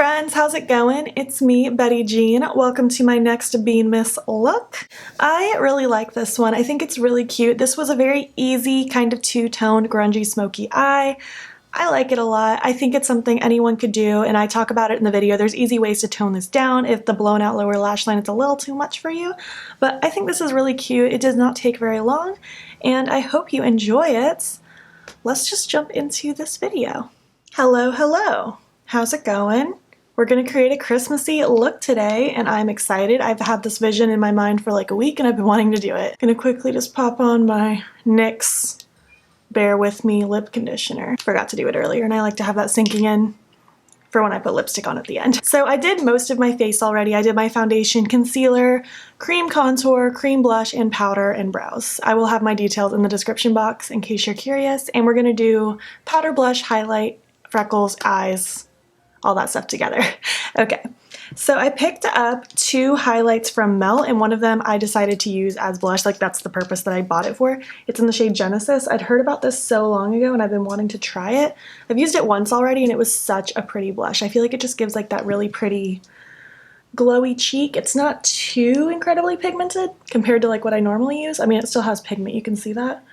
friends, how's it going? It's me, Betty Jean. Welcome to my next Beanmas look. I really like this one. I think it's really cute. This was a very easy kind of two-toned grungy smoky eye. I like it a lot. I think it's something anyone could do, and I talk about it in the video. There's easy ways to tone this down if the blown out lower lash line is a little too much for you, but I think this is really cute. It does not take very long, and I hope you enjoy it. Let's just jump into this video. Hello. How's it going? We're gonna create a Christmassy look today, and I'm excited. I've had this vision in my mind for like a week, and I've been wanting to do it. Gonna quickly just pop on my NYX Bear With Me lip conditioner. Forgot to do it earlier, and I like to have that sinking in for when I put lipstick on at the end. So I did most of my face already. I did my foundation, concealer, cream contour, cream blush, and powder and brows. I will have my details in the description box in case you're curious, and we're gonna do powder, blush, highlight, freckles, eyes, all that stuff together. Okay, so I picked up two highlights from Melt, and one of them I decided to use as blush. Like, that's the purpose that I bought it for. It's in the shade Genesis. I'd heard about this so long ago and I've been wanting to try it. I've used it once already and it was such a pretty blush. I feel like it just gives like that really pretty glowy cheek. It's not too incredibly pigmented compared to like what I normally use. I mean, it still has pigment, you can see that.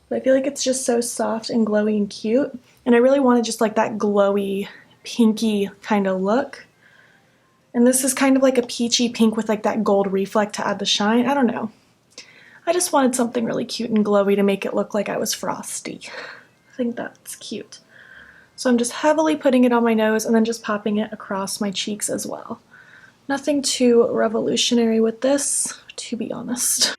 But I feel like it's just so soft and glowy and cute. And I really wanted just like that glowy, pinky kind of look. And this is kind of like a peachy pink with like that gold reflect to add the shine. I don't know. I just wanted something really cute and glowy to make it look like I was frosty. I think that's cute. So I'm just heavily putting it on my nose and then just popping it across my cheeks as well. Nothing too revolutionary with this, to be honest.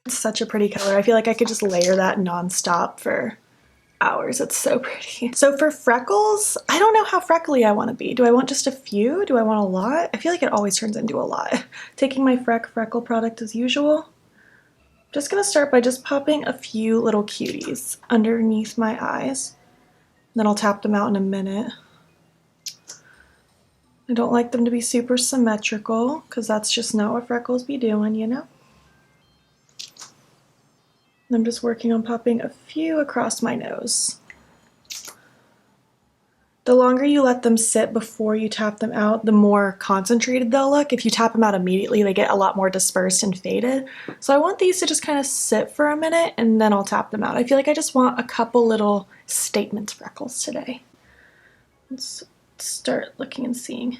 It's such a pretty color. I feel like I could just layer that non-stop for hours. It's so pretty. So for freckles, I don't know how freckly I want to be. Do I want just a few? Do I want a lot? I feel like it always turns into a lot. Taking my freckle product as usual. Just gonna start by just popping a few little cuties underneath my eyes. Then I'll tap them out in a minute. I don't like them to be super symmetrical because that's just not what freckles be doing, you know? I'm just working on popping a few across my nose. The longer you let them sit before you tap them out, the more concentrated they'll look. If you tap them out immediately, they get a lot more dispersed and faded. So I want these to just kind of sit for a minute and then I'll tap them out. I feel like I just want a couple little statement freckles today. Let's start looking and seeing.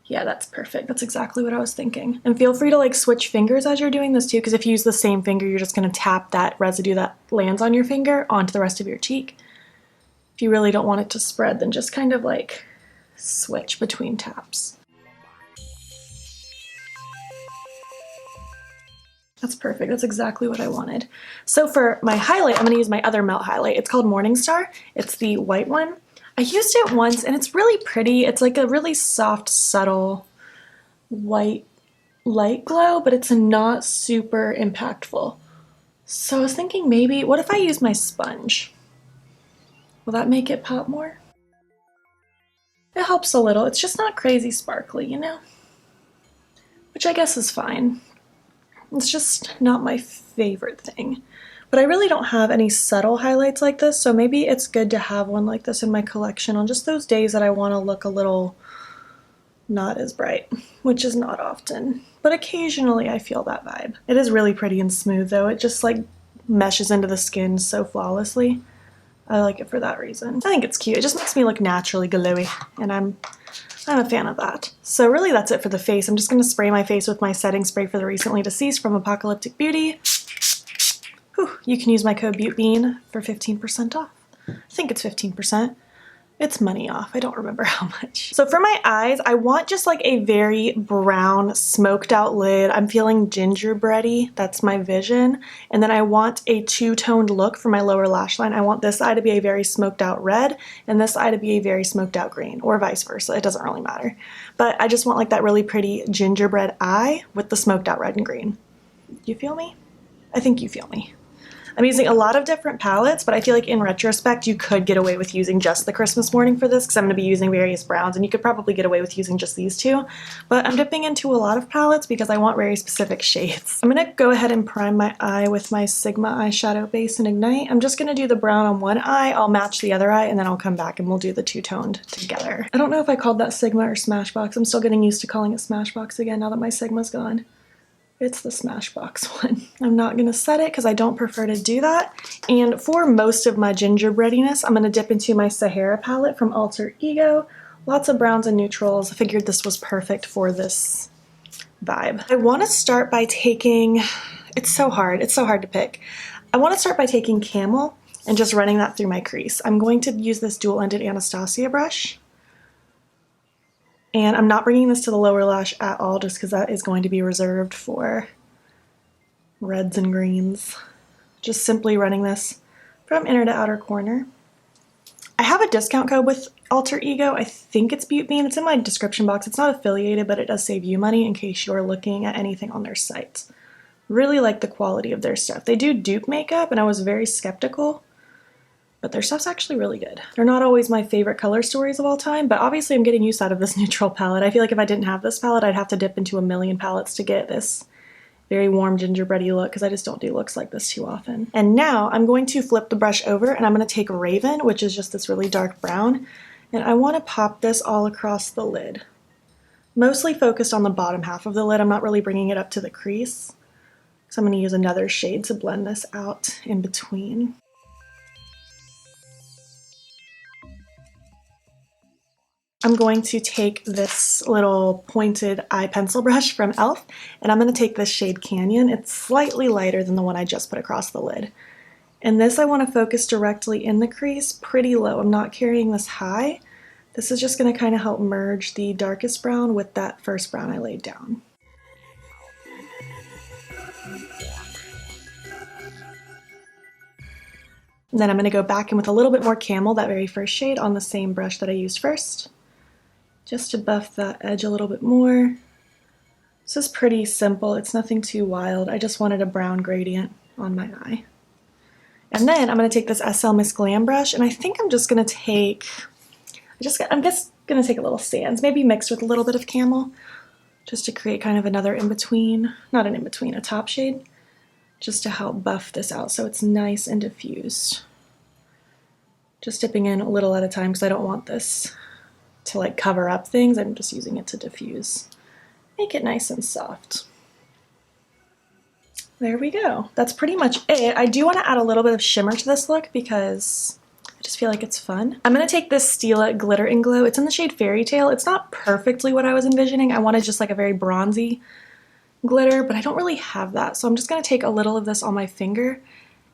Yeah, that's perfect. That's exactly what I was thinking. And feel free to like switch fingers as you're doing this too, because if you use the same finger, you're just gonna tap that residue that lands on your finger onto the rest of your cheek. If you really don't want it to spread, then just kind of like switch between taps. That's perfect. That's exactly what I wanted. So for my highlight, I'm gonna use my other Melt highlight. It's called Morningstar. It's the white one. I used it once and it's really pretty. It's like a really soft, subtle white light glow, but it's not super impactful. So I was thinking maybe, what if I use my sponge? Will that make it pop more? It helps a little. It's just not crazy sparkly, you know? Which I guess is fine. It's just not my favorite thing. But I really don't have any subtle highlights like this, so maybe it's good to have one like this in my collection on just those days that I want to look a little not as bright, which is not often. But occasionally I feel that vibe. It is really pretty and smooth though. It just like meshes into the skin so flawlessly. I like it for that reason. I think it's cute. It just makes me look naturally glowy, and I'm a fan of that. So really that's it for the face. I'm just going to spray my face with my setting spray for the recently deceased from Apocalyptic Beauty. Whew, you can use my code beautbean for 15% off. I think it's 15%. It's money off. I don't remember how much. So for my eyes, I want just like a very brown, smoked out lid. I'm feeling gingerbready. That's my vision. And then I want a two-toned look for my lower lash line. I want this eye to be a very smoked out red and this eye to be a very smoked out green, or vice versa. It doesn't really matter. But I just want like that really pretty gingerbread eye with the smoked out red and green. You feel me? I think you feel me. I'm using a lot of different palettes, but I feel like in retrospect you could get away with using just the Christmas morning for this because I'm going to be using various browns, and you could probably get away with using just these two. But I'm dipping into a lot of palettes because I want very specific shades. I'm going to go ahead and prime my eye with my Sigma eyeshadow base and Ignite. I'm just going to do the brown on one eye, I'll match the other eye, and then I'll come back and we'll do the two-toned together. I don't know if I called that Sigma or Smashbox. I'm still getting used to calling it Smashbox again now that my Sigma's gone. It's the Smashbox one. I'm not going to set it because I don't prefer to do that. And for most of my gingerbreadiness, I'm going to dip into my Sahara palette from Alter Ego. Lots of browns and neutrals. I figured this was perfect for this vibe. I want to start by taking, it's so hard to pick. I want to start by taking Camel and just running that through my crease. I'm going to use this dual-ended Anastasia brush. And I'm not bringing this to the lower lash at all just because that is going to be reserved for reds and greens. Just simply running this from inner to outer corner. I have a discount code with Alter Ego. I think it's beautbean. It's in my description box. It's not affiliated, but it does save you money in case you're looking at anything on their site. Really like the quality of their stuff. They do dupe makeup, and I was very skeptical. But their stuff's actually really good. They're not always my favorite color stories of all time, but obviously I'm getting use out of this neutral palette. I feel like if I didn't have this palette, I'd have to dip into a million palettes to get this very warm gingerbready look because I just don't do looks like this too often. And now I'm going to flip the brush over and I'm going to take Raven, which is just this really dark brown, and I want to pop this all across the lid. Mostly focused on the bottom half of the lid. I'm not really bringing it up to the crease. So I'm going to use another shade to blend this out in between. I'm going to take this little pointed eye pencil brush from e.l.f. and I'm going to take this shade Canyon. It's slightly lighter than the one I just put across the lid. And this I want to focus directly in the crease, pretty low. I'm not carrying this high. This is just going to kind of help merge the darkest brown with that first brown I laid down. And then I'm going to go back in with a little bit more Camel, that very first shade, on the same brush that I used first, just to buff that edge a little bit more. This is pretty simple. It's nothing too wild. I just wanted a brown gradient on my eye. And then I'm going to take this SL Miss Glam brush, and I think I'm just going to take, I'm just going to take a little Sands, maybe mixed with a little bit of Camel, just to create kind of another in-between, not an in-between, a top shade, just to help buff this out so it's nice and diffused. Just dipping in a little at a time because I don't want this to like cover up things. I'm just using it to diffuse. Make it nice and soft. There we go. That's pretty much it. I do want to add a little bit of shimmer to this look because I just feel like it's fun. I'm going to take this Stila Glitter and Glow. It's in the shade Fairy Tale. It's not perfectly what I was envisioning. I wanted just like a very bronzy glitter, but I don't really have that. So I'm just going to take a little of this on my finger.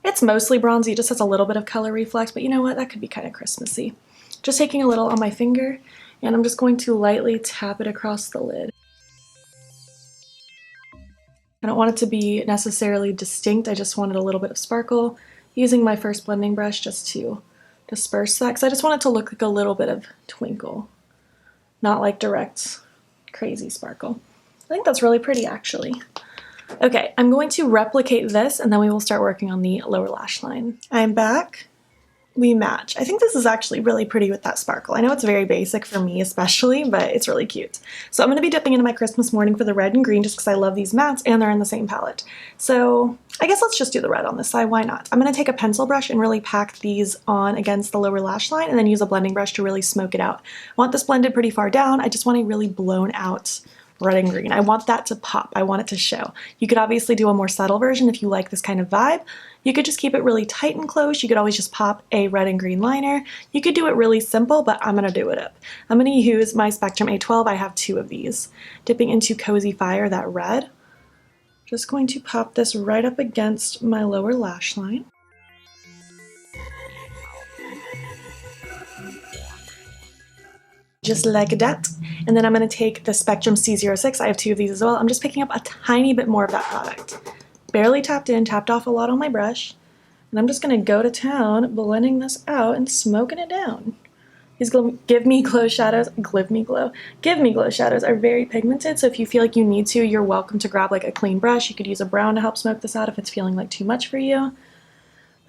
It's mostly bronzy. It just has a little bit of color reflex, but you know what? That could be kind of Christmassy. Just taking a little on my finger, and I'm just going to lightly tap it across the lid. I don't want it to be necessarily distinct. I just wanted a little bit of sparkle. Using my first blending brush just to disperse that, because I just want it to look like a little bit of twinkle, not like direct crazy sparkle. I think that's really pretty actually. Okay, I'm going to replicate this and then we will start working on the lower lash line. I'm back. We match. I think this is actually really pretty with that sparkle. I know it's very basic for me especially, but it's really cute. So I'm going to be dipping into my Christmas morning for the red and green just because I love these mattes and they're in the same palette. So I guess let's just do the red on this side, why not? I'm going to take a pencil brush and really pack these on against the lower lash line and then use a blending brush to really smoke it out. I want this blended pretty far down. I just want a really blown out red and green. I want that to pop. I want it to show. You could obviously do a more subtle version if you like this kind of vibe. You could just keep it really tight and close. You could always just pop a red and green liner. You could do it really simple, but I'm going to do it up. I'm going to use my Spectrum A12. I have 2 of these. Dipping into Cozy Fire, that red. Just going to pop this right up against my lower lash line. Just like that. And then I'm going to take the Spectrum C06. I have 2 of these as well. I'm just picking up a tiny bit more of that product. Barely tapped in, tapped off a lot on my brush. And I'm just going to go to town, blending this out and smoking it down. These Give Me Glow shadows are very pigmented, so if you feel like you need to, you're welcome to grab like a clean brush. You could use a brown to help smoke this out if it's feeling like too much for you.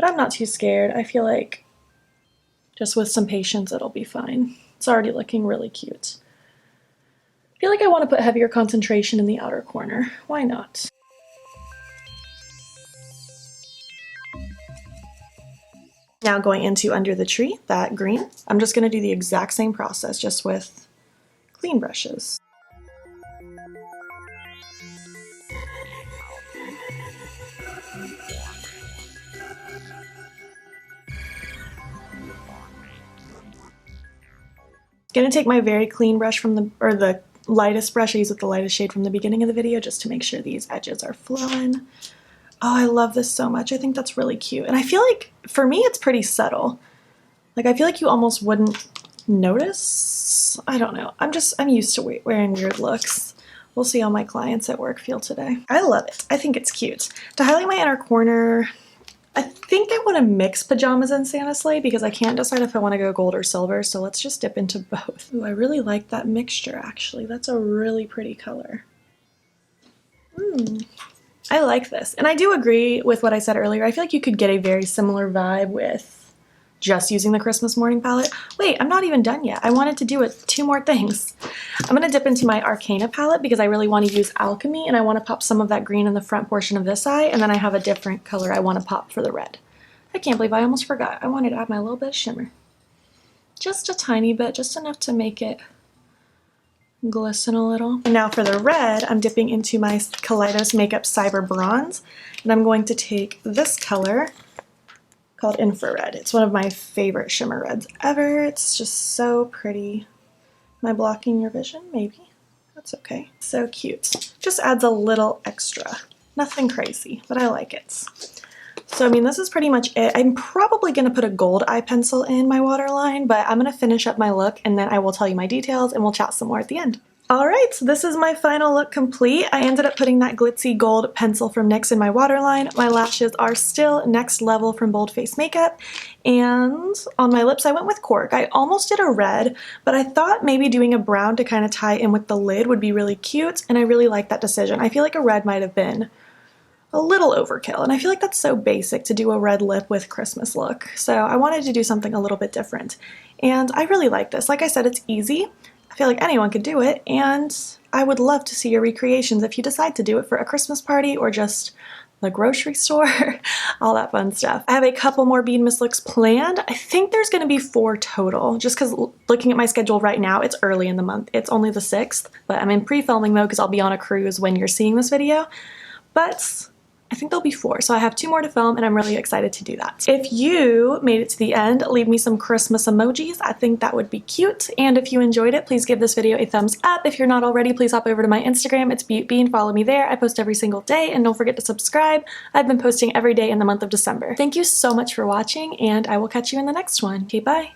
but I'm not too scared. I feel like just with some patience, it'll be fine. It's already looking really cute. I feel like I want to put heavier concentration in the outer corner. Why not? Now going into under the tree, that green, I'm just going to do the exact same process, just with clean brushes. Gonna take my very clean brush from the lightest brush I use with the lightest shade from the beginning of the video, just to make sure these edges are flowing. Oh, I love this so much. I think that's really cute. And I feel like, for me, it's pretty subtle. Like, I feel like you almost wouldn't notice. I don't know. I'm used to wearing weird looks. We'll see how my clients at work feel today. I love it. I think it's cute. To highlight my inner corner, I think I want to mix pajamas and Santa sleigh because I can't decide if I want to go gold or silver, so let's just dip into both. Ooh, I really like that mixture, actually. That's a really pretty color. I like this. And I do agree with what I said earlier. I feel like you could get a very similar vibe with just using the Christmas morning palette. Wait, I'm not even done yet. I wanted to do it 2 more things. I'm gonna dip into my Arcana palette because I really want to use Alchemy, and I want to pop some of that green in the front portion of this eye, and then I have a different color I want to pop for the red. I can't believe I almost forgot. I wanted to add my little bit of shimmer. Just a tiny bit, just enough to make it glisten a little. And now for the red, I'm dipping into my Kaleidos Makeup Cyber Bronze, and I'm going to take this color called Infrared. It's one of my favorite shimmer reds ever. It's just so pretty. Am I blocking your vision? Maybe. That's okay. So cute. Just adds a little extra. Nothing crazy, but I like it. So, I mean, this is pretty much it. I'm probably going to put a gold eye pencil in my waterline, but I'm going to finish up my look and then I will tell you my details and we'll chat some more at the end. Alright, so this is my final look complete. I ended up putting that glitzy gold pencil from NYX in my waterline. My lashes are still Next Level from Bold Face Makeup. And on my lips, I went with Cork. I almost did a red, but I thought maybe doing a brown to kind of tie in with the lid would be really cute, and I really like that decision. I feel like a red might have been a little overkill, and I feel like that's so basic to do a red lip with Christmas look. So I wanted to do something a little bit different. And I really like this. Like I said, it's easy. I feel like anyone could do it, and I would love to see your recreations if you decide to do it for a Christmas party or just the grocery store, all that fun stuff. I have a couple more Beanmas looks planned. I think there's going to be 4 total, just because looking at my schedule right now, it's early in the month. It's only the 6th, but I'm in pre-filming mode because I'll be on a cruise when you're seeing this video. But I think there'll be 4, so I have 2 more to film and I'm really excited to do that. If you made it to the end, leave me some Christmas emojis. I think that would be cute. And if you enjoyed it, please give this video a thumbs up. If you're not already, please hop over to my Instagram. It's beautbean. Follow me there. I post every single day, and don't forget to subscribe. I've been posting every day in the month of December. Thank you so much for watching, and I will catch you in the next one. Okay, bye.